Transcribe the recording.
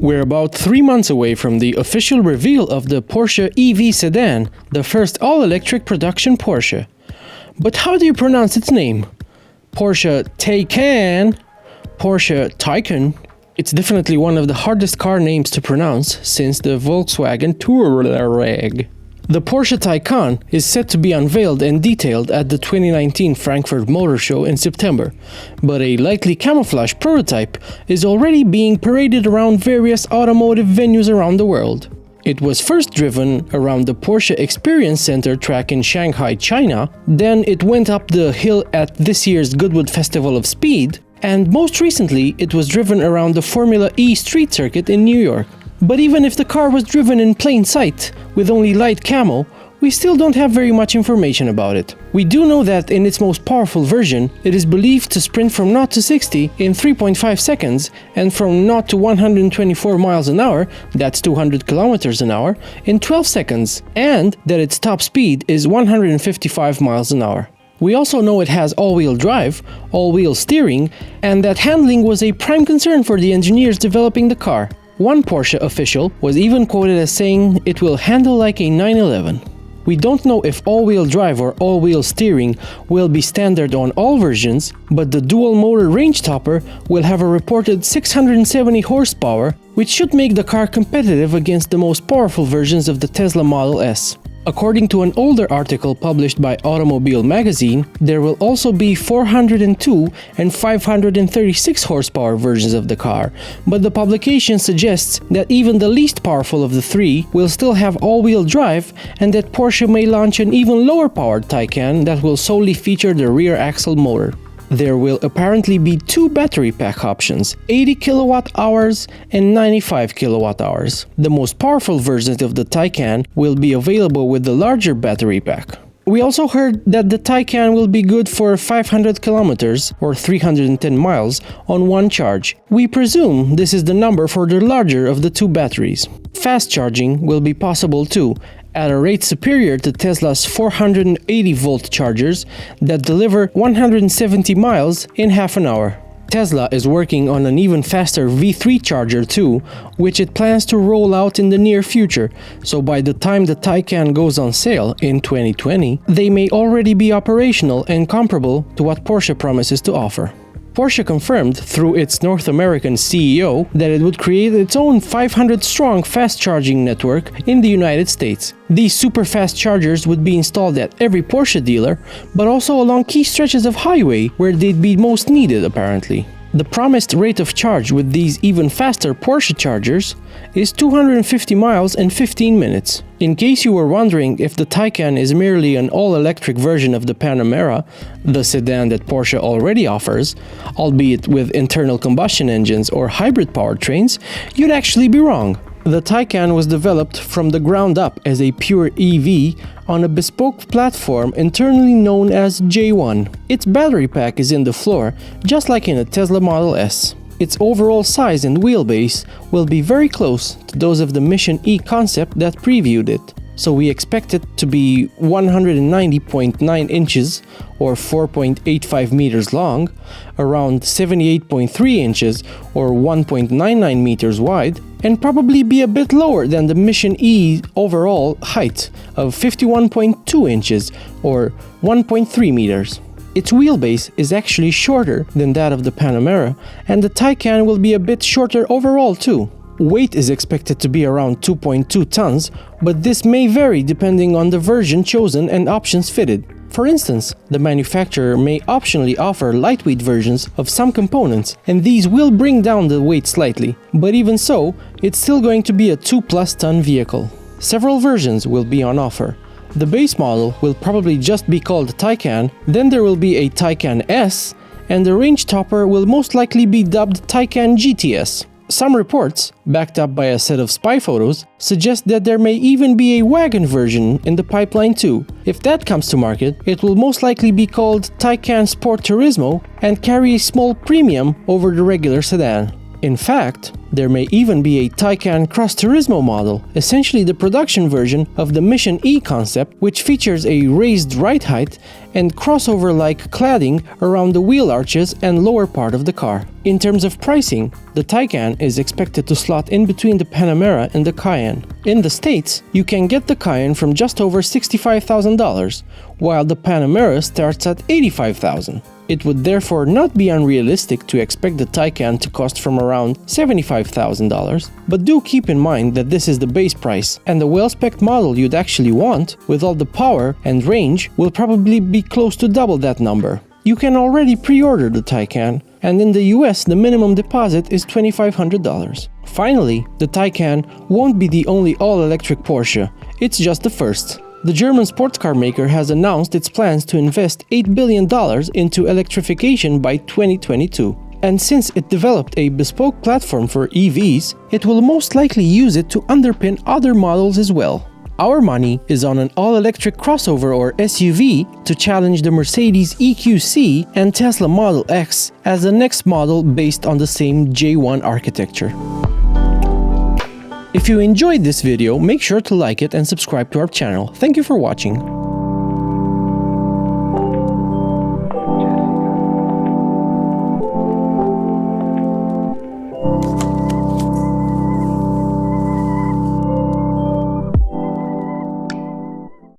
We're about 3 months away from the official reveal of the Porsche EV sedan, the first all-electric production Porsche. But how do you pronounce its name? Porsche Taycan? Porsche Taycan? It's definitely one of the hardest car names to pronounce since the Volkswagen Touareg. The Porsche Taycan is set to be unveiled and detailed at the 2019 Frankfurt Motor Show in September, but a lightly camouflaged prototype is already being paraded around various automotive venues around the world. It was first driven around the Porsche Experience Center track in Shanghai, China, then it went up the hill at this year's Goodwood Festival of Speed, and most recently it was driven around the Formula E street circuit in New York. But even if the car was driven in plain sight, with only light camo, we still don't have very much information about it. We do know that in its most powerful version, it is believed to sprint from 0 to 60 in 3.5 seconds and from 0 to 124 miles an hour, that's 200 kilometers an hour, in 12 seconds, and that its top speed is 155 miles an hour. We also know it has all-wheel drive, all-wheel steering, and that handling was a prime concern for the engineers developing the car. One Porsche official was even quoted as saying it will handle like a 911. We don't know if all-wheel drive or all-wheel steering will be standard on all versions, but the dual-motor range topper will have a reported 670 horsepower, which should make the car competitive against the most powerful versions of the Tesla Model S. According to an older article published by Automobile magazine, there will also be 402 and 536 horsepower versions of the car, but the publication suggests that even the least powerful of the three will still have all-wheel drive and that Porsche may launch an even lower-powered Taycan that will solely feature the rear axle motor. There will apparently be two battery pack options, 80 kilowatt-hours and 95 kilowatt-hours. The most powerful versions of the Taycan will be available with the larger battery pack. We also heard that the Taycan will be good for 500 kilometers or 310 miles on one charge. We presume this is the number for the larger of the two batteries. Fast charging will be possible too, at a rate superior to Tesla's 480-volt chargers that deliver 170 miles in half an hour. Tesla is working on an even faster V3 charger too, which it plans to roll out in the near future, so by the time the Taycan goes on sale in 2020, they may already be operational and comparable to what Porsche promises to offer. Porsche confirmed through its North American CEO that it would create its own 500-strong fast-charging network in the United States. These super-fast chargers would be installed at every Porsche dealer, but also along key stretches of highway where they'd be most needed apparently. The promised rate of charge with these even faster Porsche chargers is 250 miles in 15 minutes. In case you were wondering if the Taycan is merely an all-electric version of the Panamera, the sedan that Porsche already offers, albeit with internal combustion engines or hybrid powertrains, you'd actually be wrong. The Taycan was developed from the ground up as a pure EV on a bespoke platform internally known as J1. Its battery pack is in the floor, just like in a Tesla Model S. Its overall size and wheelbase will be very close to those of the Mission E concept that previewed it, so we expect it to be 190.9 inches or 4.85 meters long, around 78.3 inches or 1.99 meters wide, and probably be a bit lower than the Mission E overall height of 51.2 inches or 1.3 meters. Its wheelbase is actually shorter than that of the Panamera, and the Taycan will be a bit shorter overall too. Weight is expected to be around 2.2 tons, but this may vary depending on the version chosen and options fitted. For instance, the manufacturer may optionally offer lightweight versions of some components, and these will bring down the weight slightly, but even so, it's still going to be a 2+ ton vehicle. Several versions will be on offer. The base model will probably just be called Taycan, then there will be a Taycan S, and the range topper will most likely be dubbed Taycan GTS. Some reports, backed up by a set of spy photos, suggest that there may even be a wagon version in the pipeline too. If that comes to market, it will most likely be called Taycan Sport Turismo and carry a small premium over the regular sedan. In fact, there may even be a Taycan Cross Turismo model, essentially the production version of the Mission E concept, which features a raised ride height and crossover-like cladding around the wheel arches and lower part of the car. In terms of pricing, the Taycan is expected to slot in between the Panamera and the Cayenne. In the States, you can get the Cayenne from just over $65,000, while the Panamera starts at $85,000. It would therefore not be unrealistic to expect the Taycan to cost from around $75,000, but do keep in mind that this is the base price, and the well-spec'd model you'd actually want, with all the power and range, will probably be close to double that number. You can already pre-order the Taycan, and in the US the minimum deposit is $2,500. Finally, the Taycan won't be the only all-electric Porsche, it's just the first. The German sports car maker has announced its plans to invest $8 billion into electrification by 2022. And since it developed a bespoke platform for EVs, it will most likely use it to underpin other models as well. Our money is on an all-electric crossover or SUV to challenge the Mercedes EQC and Tesla Model X as the next model based on the same J1 architecture. If you enjoyed this video, make sure to like it and subscribe to our channel. Thank you for watching.